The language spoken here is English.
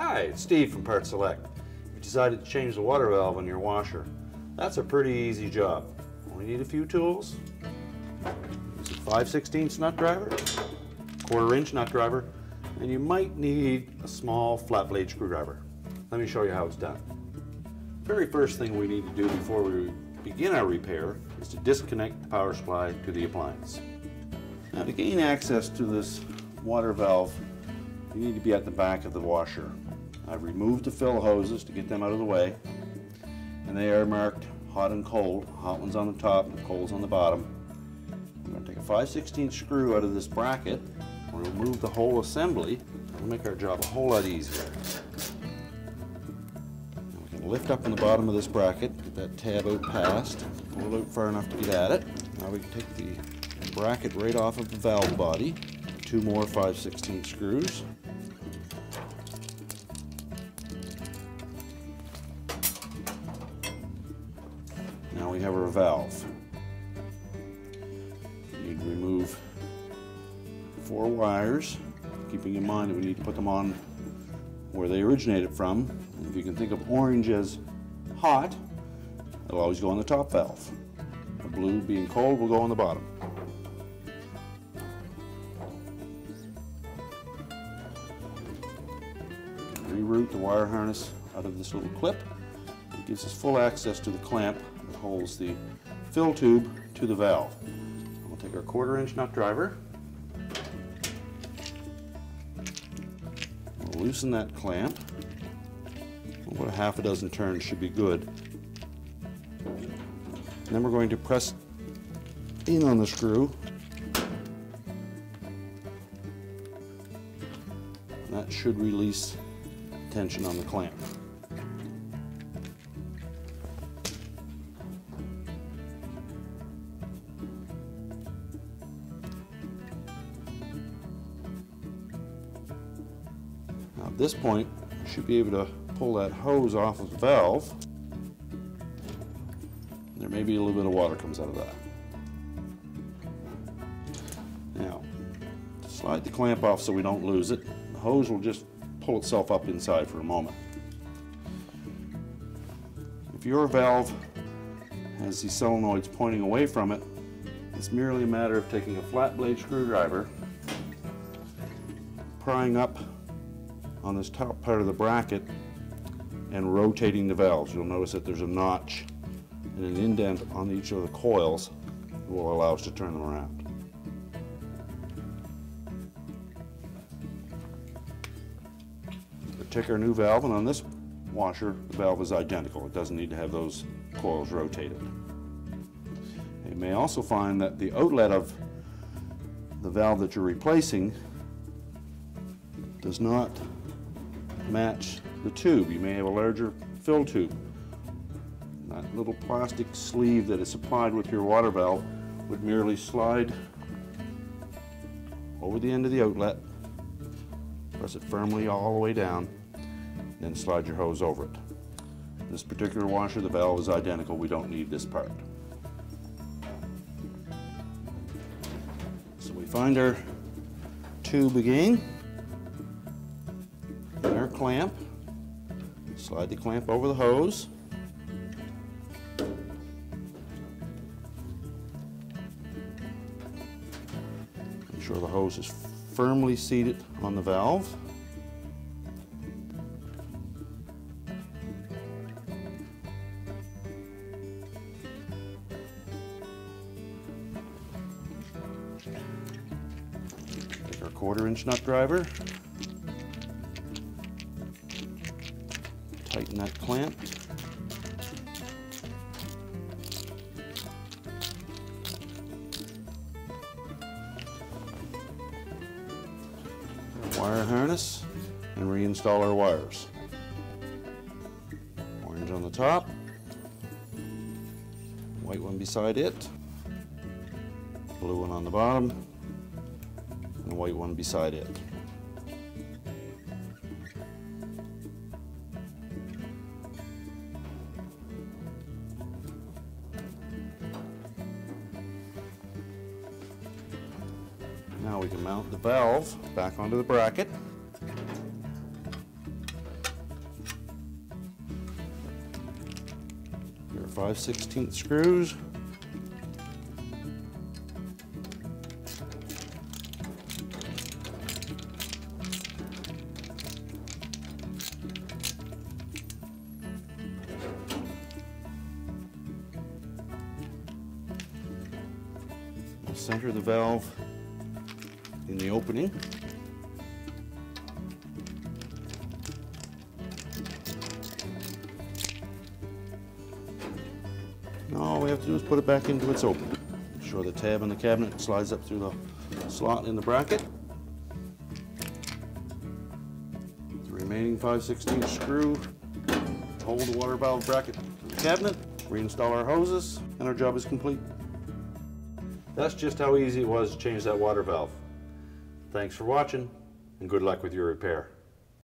Hi, it's Steve from PartSelect. If you decided to change the water valve on your washer, that's a pretty easy job. Only need a few tools. Use a 5/16 nut driver, 1/4 inch nut driver, and you might need a small flat blade screwdriver. Let me show you how it's done. Very first thing we need to do before we begin our repair is to disconnect the power supply to the appliance. Now, to gain access to this water valve, you need to be at the back of the washer. I've removed the fill hoses to get them out of the way, and they are marked hot and cold. Hot one's on the top and the cold's on the bottom. I'm going to take a 5/16 screw out of this bracket. We'll remove the whole assembly. It'll make our job a whole lot easier. Now we can lift up on the bottom of this bracket, get that tab out past, pull it out far enough to get at it. Now we can take the bracket right off of the valve body. 2 more 5/16 screws. Now we have our valve. We need to remove 4 wires, keeping in mind that we need to put them on where they originated from. And if you can think of orange as hot, it'll always go on the top valve. The blue, being cold, will go on the bottom. Reroute the wire harness out of this little clip. It gives us full access to the clamp that holds the fill tube to the valve. We'll take our 1/4 inch nut driver. We'll loosen that clamp. About a half a dozen turns should be good. And then we're going to press in on the screw. And that should release tension on the clamp. Now at this point, you should be able to pull that hose off of the valve. There may be a little bit of water comes out of that. Now, slide the clamp off so we don't lose it. The hose will just pull itself up inside for a moment. If your valve has these solenoids pointing away from it, it's merely a matter of taking a flat blade screwdriver, prying up on this top part of the bracket and rotating the valves. You'll notice that there's a notch and an indent on each of the coils that will allow us to turn them around. Take our new valve, and on this washer the valve is identical. It doesn't need to have those coils rotated. You may also find that the outlet of the valve that you're replacing does not match the tube. You may have a larger fill tube. That little plastic sleeve that is supplied with your water valve would merely slide over the end of the outlet, press it firmly all the way down, then slide your hose over it. This particular washer, the valve is identical. We don't need this part. So we find our tube again, and our clamp. Slide the clamp over the hose. Make sure the hose is firmly seated on the valve. Take our 1/4 inch nut driver, tighten that clamp. Wire harness and reinstall our wires. Orange on the top, white one beside it, blue one on the bottom, and the white one beside it. Now we can mount the valve back onto the bracket. 5/16 screws. Center the valve in the opening. Now all we have to do is put it back into its opening. Make sure the tab in the cabinet slides up through the slot in the bracket. The remaining 5/16 screw hold the water valve bracket to the cabinet, reinstall our hoses, and our job is complete. That's just how easy it was to change that water valve. Thanks for watching, and good luck with your repair.